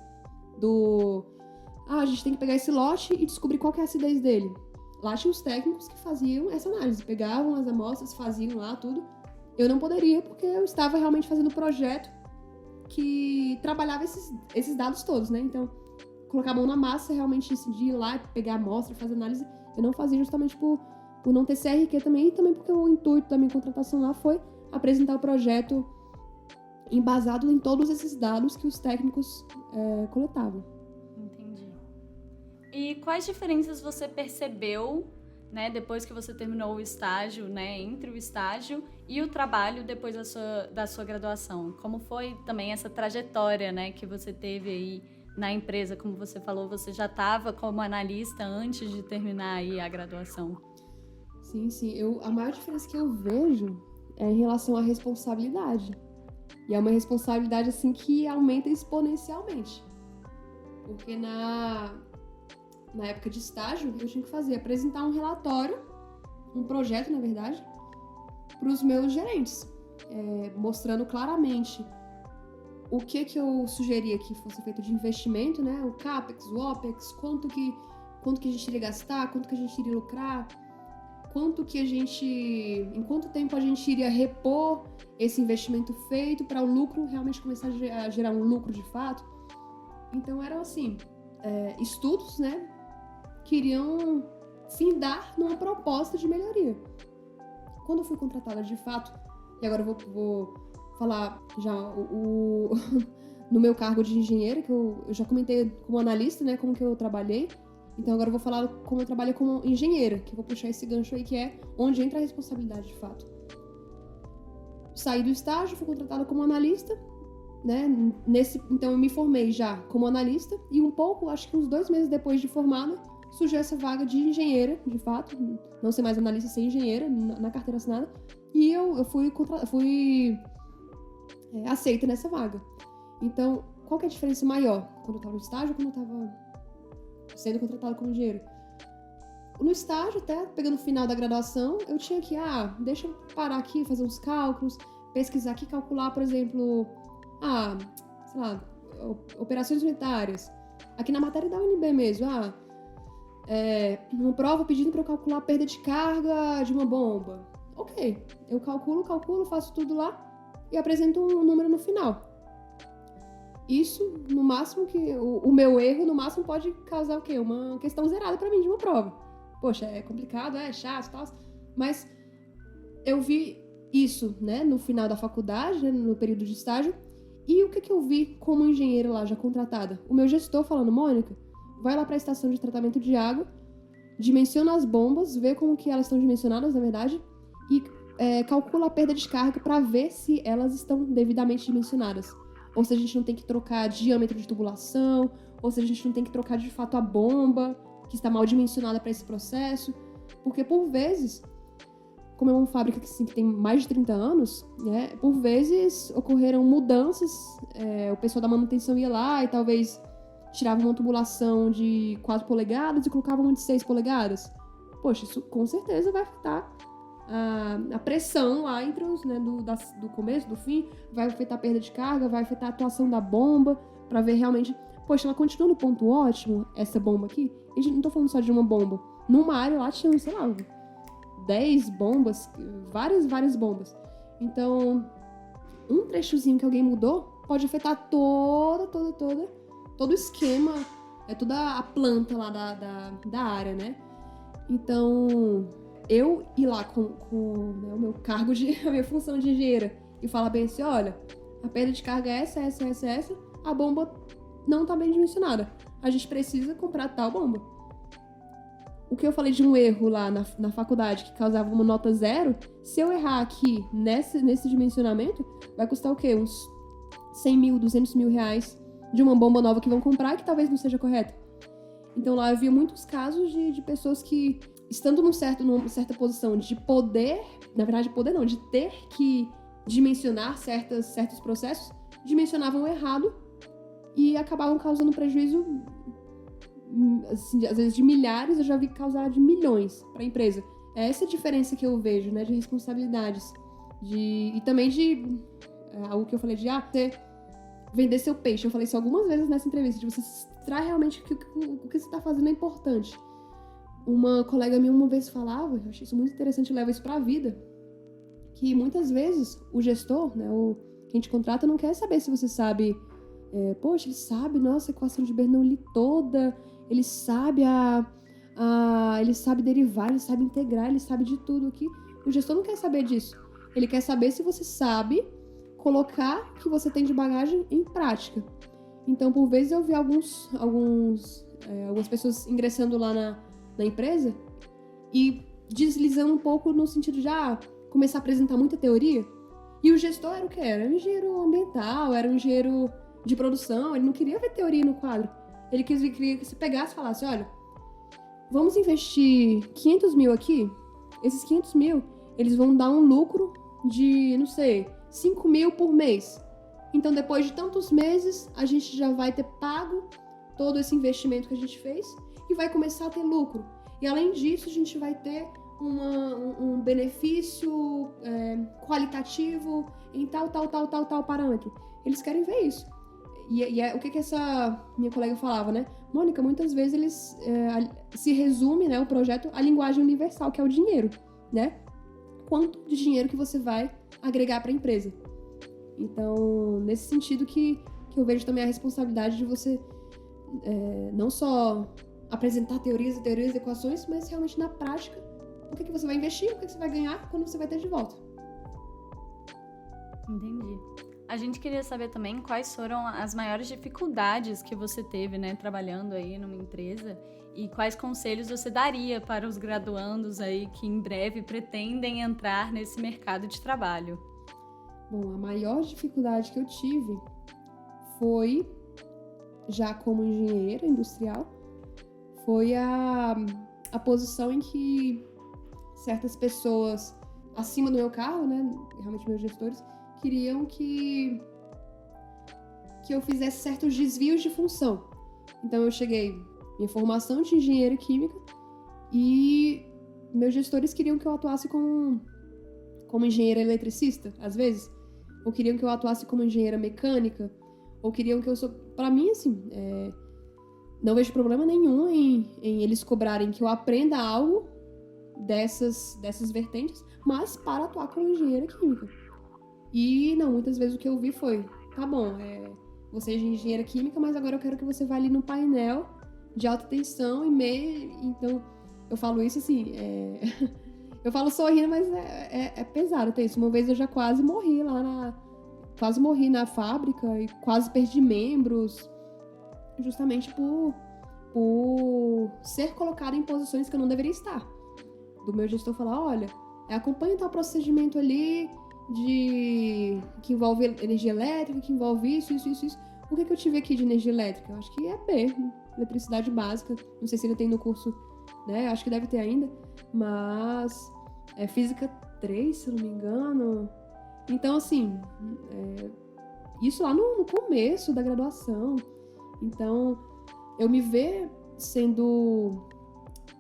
a gente tem que pegar esse lote e descobrir qual que é a acidez dele. Lá tinha os técnicos que faziam essa análise, pegavam as amostras, faziam lá tudo. Eu não poderia, porque eu estava realmente fazendo um projeto que trabalhava esses dados todos, né? Então, colocar a mão na massa, realmente decidir ir lá, pegar a amostra, fazer análise, eu não fazia justamente por não ter CRQ também, e também porque o intuito da minha contratação lá foi apresentar o projeto embasado em todos esses dados que os técnicos coletavam. Entendi. E quais diferenças você percebeu, né, depois que você terminou o estágio, né, entre o estágio e o trabalho depois da sua graduação? Como foi também essa trajetória, né, que você teve aí na empresa? Como você falou, você já estava como analista antes de terminar aí a graduação. Sim. A maior diferença que eu vejo é em relação à responsabilidade. E é uma responsabilidade, assim, que aumenta exponencialmente. Porque na época de estágio, eu tinha que apresentar um relatório, um projeto, na verdade, para os meus gerentes, mostrando claramente o que eu sugeria que fosse feito de investimento, né? O CAPEX, o OPEX, quanto que a gente iria gastar, quanto que a gente iria lucrar, em quanto tempo a gente iria repor esse investimento feito para o lucro realmente começar a gerar um lucro de fato. Então eram assim, estudos, né, que iriam findar numa proposta de melhoria. quando eu fui contratada de fato, e agora eu vou falar já no meu cargo de engenheira, que eu já comentei como analista, né, como que eu trabalhei. Então agora eu vou falar como eu trabalho como engenheira, que eu vou puxar esse gancho aí, que é onde entra a responsabilidade de fato. Saí do estágio, fui contratada como analista, né? Então eu me formei já como analista e um pouco, acho que uns 2 meses depois de formada, surgiu essa vaga de engenheira, de fato, não ser mais analista, ser engenheira na carteira assinada, e eu fui aceita nessa vaga. Então, qual que é a diferença maior quando eu estava no estágio ou quando eu estava sendo contratada como engenheiro? No estágio, até pegando o final da graduação, eu tinha que, deixa eu parar aqui, fazer uns cálculos, pesquisar aqui, calcular, por exemplo, sei lá, operações unitárias. Aqui na matéria da UNB mesmo, uma prova pedindo para eu calcular a perda de carga de uma bomba. Ok, eu calculo, faço tudo lá e apresento um número no final. Isso, no máximo, que o meu erro, no máximo, pode causar o quê? Uma questão zerada pra mim de uma prova. Poxa, é complicado, é chato e tal, mas eu vi isso, né, no final da faculdade, né, no período de estágio, e o que eu vi como engenheira lá, já contratada? O meu gestor falando, Mônica, vai lá pra estação de tratamento de água, dimensiona as bombas, vê como que elas estão dimensionadas, na verdade, e calcula a perda de carga pra ver se elas estão devidamente dimensionadas. Ou se a gente não tem que trocar diâmetro de tubulação, ou se a gente não tem que trocar de fato a bomba, que está mal dimensionada para esse processo. Porque, por vezes, como é uma fábrica que tem mais de 30 anos, né, por vezes ocorreram mudanças, o pessoal da manutenção ia lá e talvez tirava uma tubulação de 4 polegadas e colocava uma de 6 polegadas. Poxa, isso com certeza vai afetar a pressão lá entre os, né, do começo, do fim, vai afetar a perda de carga, vai afetar a atuação da bomba, para ver realmente, poxa, ela continua no ponto ótimo, essa bomba aqui? E não tô falando só de uma bomba. Numa área lá tinha, sei lá, 10 bombas, várias bombas. Então, um trechozinho que alguém mudou pode afetar todo o esquema, toda a planta lá da área, né? Então, eu ir lá com né, o meu cargo, a minha função de engenheira, e falar bem assim, olha, a perda de carga é essa, a bomba não tá bem dimensionada. A gente precisa comprar tal bomba. O que eu falei de um erro lá na faculdade, que causava uma nota 0, se eu errar aqui nesse dimensionamento, vai custar o quê? Uns 100 mil, 200 mil reais de uma bomba nova que vão comprar, que talvez não seja correta. Então lá eu vi muitos casos de pessoas que, estando numa certa posição de poder, na verdade poder não, de ter que dimensionar certos processos, dimensionavam errado e acabavam causando prejuízo, assim, às vezes de milhares, eu já vi causar de milhões para a empresa. É essa a diferença que eu vejo, né, de responsabilidades. E também de algo que eu falei de você vender seu peixe. Eu falei isso algumas vezes nessa entrevista, de você mostrar realmente o que você está fazendo é importante. Uma colega minha uma vez falava, eu achei isso muito interessante, leva isso para a vida, que muitas vezes o gestor, né, quem te contrata, não quer saber se você sabe, poxa, ele sabe, nossa, a equação de Bernoulli toda, ele sabe ele sabe derivar, ele sabe integrar, ele sabe de tudo aqui. O gestor não quer saber disso. Ele quer saber se você sabe colocar o que você tem de bagagem em prática. Então, por vezes, eu vi algumas pessoas ingressando lá na empresa e deslizando um pouco no sentido de começar a apresentar muita teoria. E o gestor era o quê? Era um engenheiro ambiental, era um engenheiro de produção, ele não queria ver teoria no quadro. Ele queria que você pegasse e falasse, olha, vamos investir 500 mil aqui, esses 500 mil, eles vão dar um lucro de, não sei, 5 mil por mês. Então, depois de tantos meses, a gente já vai ter pago todo esse investimento que a gente fez e vai começar a ter lucro. E, além disso, a gente vai ter um benefício qualitativo em tal parâmetro. Eles querem ver isso. E o que essa minha colega falava, né? Mônica, muitas vezes eles se resume, né, o projeto à linguagem universal, que é o dinheiro, né? Quanto de dinheiro que você vai agregar para a empresa. Então, nesse sentido que eu vejo também a responsabilidade de você não só apresentar teorias e equações, mas realmente na prática o que você vai investir, o que você vai ganhar, quando você vai ter de volta. Entendi. A gente queria saber também quais foram as maiores dificuldades que você teve, né, trabalhando aí numa empresa, e quais conselhos você daria para os graduandos aí que em breve pretendem entrar nesse mercado de trabalho. Bom, a maior dificuldade que eu tive foi, já como engenheira industrial, foi a posição em que certas pessoas acima do meu cargo, né, realmente meus gestores, queriam que eu fizesse certos desvios de função. Então eu cheguei, minha formação de engenheira química, e meus gestores queriam que eu atuasse como engenheira eletricista, às vezes, ou queriam que eu atuasse como engenheira mecânica, ou queriam que eu Pra mim, assim, não vejo problema nenhum em eles cobrarem que eu aprenda algo dessas vertentes, mas para atuar como engenheira química. E não, muitas vezes o que eu vi foi, tá bom, você é engenheira química, mas agora eu quero que você vá ali no painel de alta tensão então eu falo isso assim, eu falo sorrindo, mas é pesado. Penso, uma vez eu já quase morri na fábrica e quase perdi membros, justamente por ser colocada em posições que eu não deveria estar. Do meu gestor falar, olha, acompanha tal procedimento ali, que envolve energia elétrica, que envolve isso. O que eu tive aqui de energia elétrica? Eu acho que é B, eletricidade básica. Não sei se ainda tem no curso, né? Acho que deve ter ainda. Mas é física 3, se eu não me engano. Então, assim, isso lá no começo da graduação. Então, eu me ver sendo,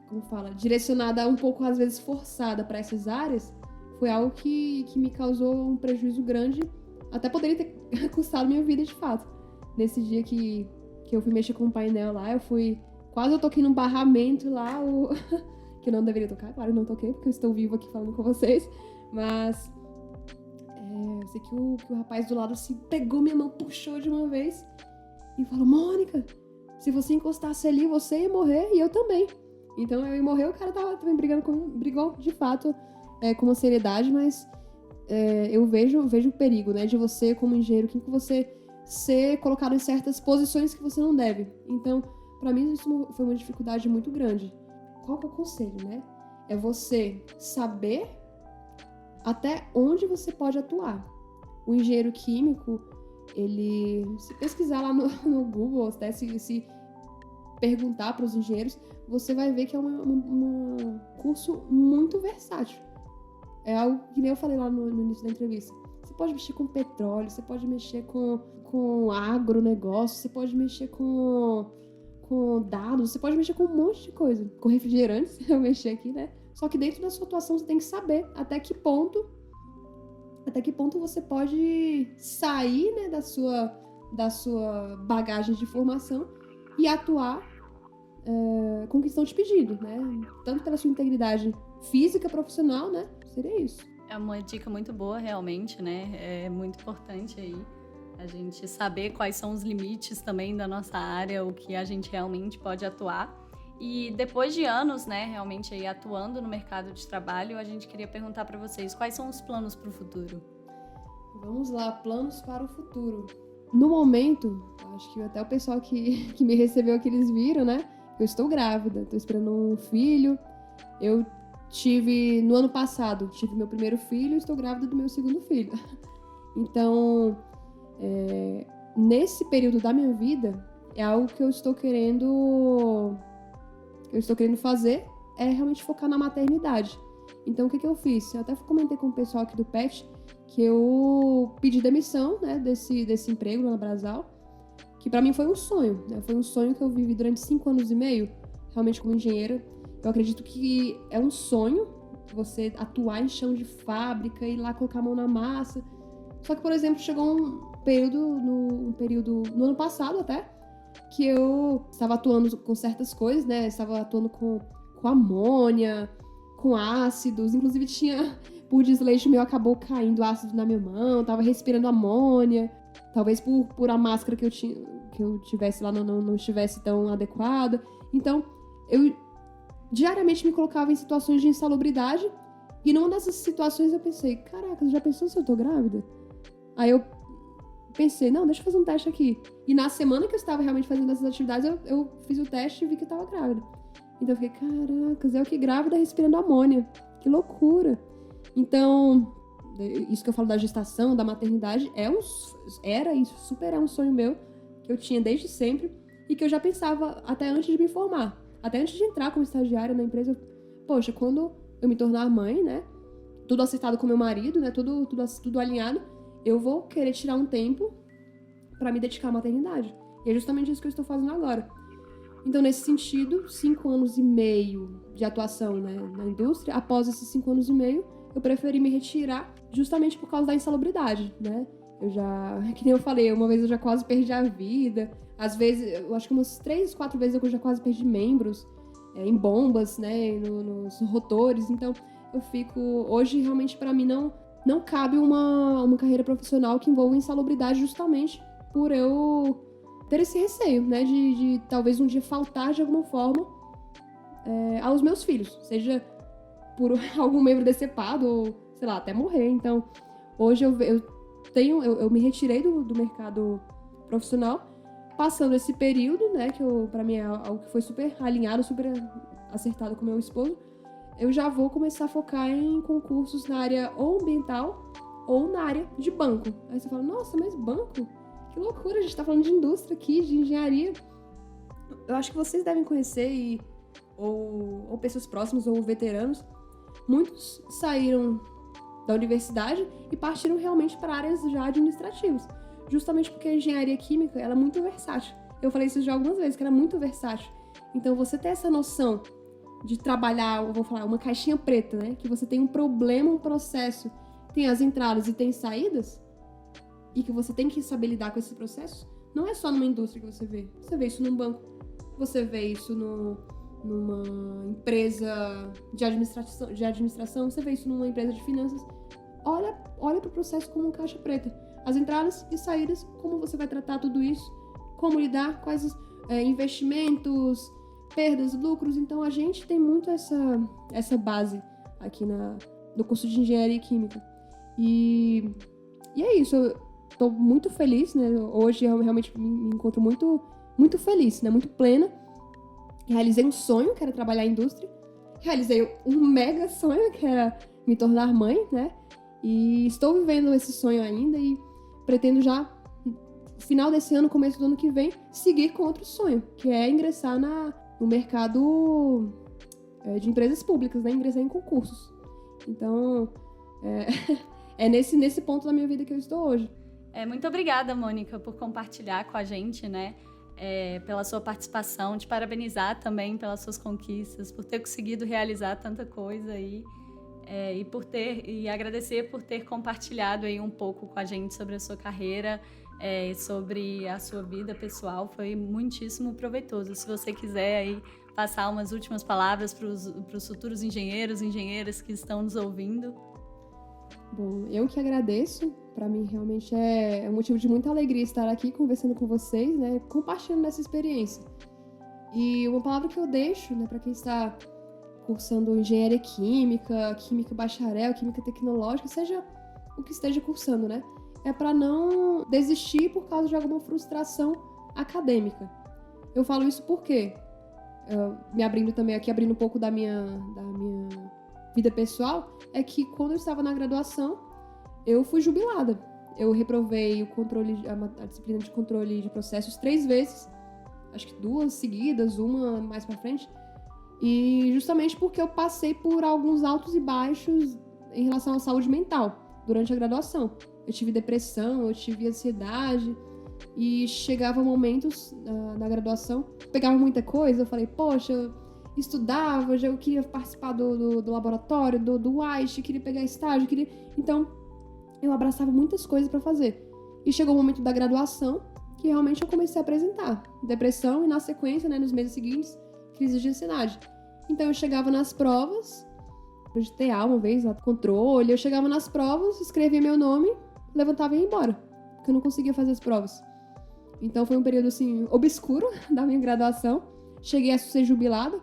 como fala, direcionada um pouco, às vezes, forçada para essas áreas, foi algo que me causou um prejuízo grande, até poderia ter custado minha vida de fato. Nesse dia que eu fui mexer com o painel lá, quase eu toquei num barramento lá, que eu não deveria tocar, claro, não toquei, porque eu estou viva aqui falando com vocês, mas eu sei que o rapaz do lado assim pegou minha mão, puxou de uma vez e falou, Mônica, se você encostasse ali, você ia morrer e eu também. Então eu ia morrer, o cara tava também brigou de fato, com uma seriedade, mas eu vejo o perigo, né, de você, como engenheiro químico, você ser colocado em certas posições que você não deve. Então, pra mim, isso foi uma dificuldade muito grande. Qual que é o conselho, né? É você saber até onde você pode atuar. O engenheiro químico, se pesquisar lá no Google, até se perguntar para os engenheiros, você vai ver que é um curso muito versátil. É algo que nem eu falei lá no início da entrevista. Você pode mexer com petróleo, você pode mexer com agronegócio, você pode mexer com dados, você pode mexer com um monte de coisa. Com refrigerantes, eu mexi aqui, né? Só que dentro da sua atuação você tem que saber até que ponto você pode sair, né, da sua bagagem de formação e atuar com o que estão te pedindo, né? Tanto pela sua integridade física, profissional, né? Seria isso. É uma dica muito boa, realmente, né? É muito importante aí a gente saber quais são os limites também da nossa área, o que a gente realmente pode atuar. E depois de anos, né, realmente aí atuando no mercado de trabalho, a gente queria perguntar para vocês quais são os planos para o futuro. Vamos lá, planos para o futuro. No momento, acho que até o pessoal que me recebeu aqui, eles viram, né? Eu estou grávida, estou esperando um filho. Eu no ano passado, tive meu primeiro filho e estou grávida do meu segundo filho. Então, nesse período da minha vida, é algo que eu estou querendo fazer, é realmente focar na maternidade. Então, o que eu fiz? Eu até comentei com o pessoal aqui do PET que eu pedi demissão, né, desse emprego lá na Brasal, que pra mim foi um sonho, né? Foi um sonho que eu vivi durante 5 anos e meio, realmente como engenheira. Eu acredito que é um sonho você atuar em chão de fábrica, ir lá colocar a mão na massa. Só que, por exemplo, chegou um período no ano passado até, que eu estava atuando com certas coisas, né? Estava atuando com amônia, com ácidos. Inclusive, por desleixo meu, acabou caindo ácido na minha mão. Estava respirando amônia. Talvez por a máscara que eu tivesse lá não estivesse tão adequada. Então, diariamente me colocava em situações de insalubridade. E numa dessas situações eu pensei, caraca, já pensou se eu tô grávida? Aí eu pensei, não, deixa eu fazer um teste aqui. E na semana que eu estava realmente fazendo essas atividades, eu fiz o teste e vi que eu tava grávida. Então eu fiquei, caracas, eu que grávida respirando amônia. Que loucura. Então, isso que eu falo da gestação, da maternidade, super é um sonho meu, que eu tinha desde sempre, e que eu já pensava até antes de me formar. Até antes de entrar como estagiária na empresa, poxa, quando eu me tornar mãe, né, tudo acertado com meu marido, né, tudo alinhado, eu vou querer tirar um tempo pra me dedicar à maternidade. E é justamente isso que eu estou fazendo agora. Então, nesse sentido, 5 anos e meio de atuação, né, na indústria, após esses 5 anos e meio, eu preferi me retirar justamente por causa da insalubridade, né? Que nem eu falei, uma vez eu já quase perdi a vida, às vezes, eu acho que umas 3, 4 vezes eu já quase perdi membros em bombas, né, nos rotores. Então, eu fico... Hoje, realmente, pra mim, não cabe uma carreira profissional que envolva insalubridade justamente por eu ter esse receio, né, de talvez um dia faltar de alguma forma aos meus filhos, seja por algum membro decepado ou, sei lá, até morrer. Então, hoje eu me retirei do mercado profissional, passando esse período, né, que pra mim é algo que foi super alinhado, super acertado com meu esposo. Eu já vou começar a focar em concursos na área ou ambiental ou na área de banco. Aí você fala, nossa, mas banco? Que loucura, a gente tá falando de indústria aqui, de engenharia. Eu acho que vocês devem conhecer, ou pessoas próximas, ou veteranos. Muitos saíram da universidade e partiram realmente para áreas já administrativas. Justamente porque a engenharia química, ela é muito versátil. Eu falei isso já algumas vezes, que ela é muito versátil. Então, você ter essa noção de trabalhar, eu vou falar, uma caixinha preta, né? Que você tem um problema, um processo, tem as entradas e tem saídas, e que você tem que saber lidar com esses processos, não é só numa indústria que você vê. Você vê isso num banco, você vê isso numa empresa de administração, você vê isso numa empresa de finanças. Olha para o processo como uma caixa preta. As entradas e saídas, como você vai tratar tudo isso, como lidar, quais investimentos, perdas, lucros. Então, a gente tem muito essa base aqui no curso de Engenharia Química. E é isso, eu tô muito feliz, né? Hoje eu realmente me encontro muito, muito feliz, né? Muito plena. Realizei um sonho, que era trabalhar em indústria. Realizei um mega sonho, que era me tornar mãe, né? E estou vivendo esse sonho ainda e pretendo já, no final desse ano, começo do ano que vem, seguir com outro sonho, que é ingressar no mercado de empresas públicas, né? Ingressar em concursos. Então, é nesse ponto da minha vida que eu estou hoje. Muito obrigada, Mônica, por compartilhar com a gente, né? Pela sua participação, te parabenizar também pelas suas conquistas, por ter conseguido realizar tanta coisa aí, e agradecer por ter compartilhado aí um pouco com a gente sobre a sua carreira, sobre a sua vida pessoal. Foi muitíssimo proveitoso. Se você quiser aí passar umas últimas palavras para os futuros engenheiras que estão nos ouvindo. Bom, eu que agradeço. Para mim, realmente é um motivo de muita alegria estar aqui conversando com vocês, né? Compartilhando essa experiência. E uma palavra que eu deixo, né, para quem está cursando engenharia química, química bacharel, química tecnológica, seja o que esteja cursando, né? É para não desistir por causa de alguma frustração acadêmica. Eu falo isso porque, me abrindo também aqui, abrindo um pouco da minha vida pessoal, é que quando eu estava na graduação, eu fui jubilada. Eu reprovei a disciplina de controle de processos 3 vezes, acho que 2 seguidas, uma mais pra frente, e justamente porque eu passei por alguns altos e baixos em relação à saúde mental durante a graduação. Eu tive depressão, eu tive ansiedade, e chegava momentos na graduação, pegava muita coisa, eu falei, poxa, eu estudava, eu queria participar do laboratório, do WAISH, queria pegar estágio, Então, eu abraçava muitas coisas para fazer. E chegou o momento da graduação, que realmente eu comecei a apresentar depressão e, na sequência, né, nos meses seguintes, crise de ansiedade. Então, eu chegava nas provas, de TA uma vez, lá, controle, eu chegava nas provas, escrevia meu nome, levantava e ia embora, porque eu não conseguia fazer as provas. Então, foi um período, assim, obscuro da minha graduação. Cheguei a ser jubilada,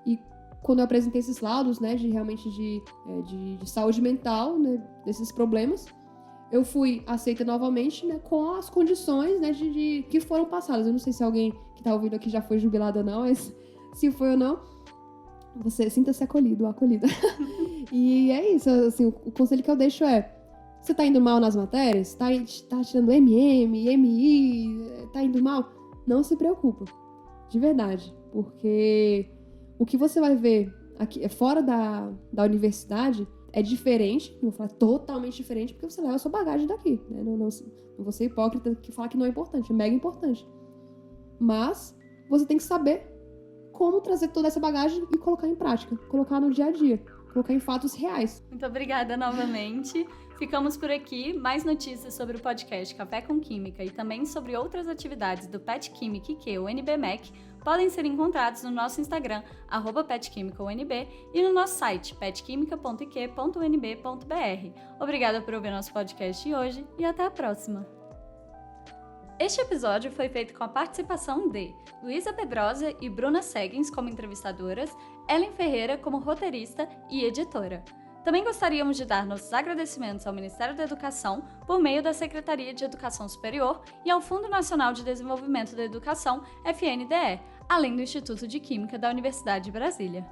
e quando eu apresentei esses laudos, né, de realmente de saúde mental, né, desses problemas, eu fui aceita novamente, né, com as condições, né, de que foram passadas. Eu não sei se alguém que tá ouvindo aqui já foi jubilado ou não, mas se foi ou não, você sinta-se acolhido ou acolhida. E é isso, assim, o conselho que eu deixo é: você tá indo mal nas matérias? Tá tirando MI, tá indo mal? Não se preocupa, de verdade, porque o que você vai ver aqui fora da universidade é diferente, não vou falar totalmente diferente, porque você leva a sua bagagem daqui, né? Não vou ser hipócrita que falar que não é importante, é mega importante. Mas você tem que saber como trazer toda essa bagagem e colocar em prática, colocar no dia a dia, colocar em fatos reais. Muito obrigada novamente. Ficamos por aqui. Mais notícias sobre o podcast Café com Química e também sobre outras atividades do PET Química IQ, o NBMEC, podem ser encontrados no nosso Instagram, @petquimicaunb, e no nosso site, petquimica.iq.unb.br. Obrigada por ouvir nosso podcast de hoje e até a próxima! Este episódio foi feito com a participação de Luísa Pedrosa e Bruna Seguins como entrevistadoras, Ellen Ferreira como roteirista e editora. Também gostaríamos de dar nossos agradecimentos ao Ministério da Educação por meio da Secretaria de Educação Superior e ao Fundo Nacional de Desenvolvimento da Educação, FNDE, além do Instituto de Química da Universidade de Brasília.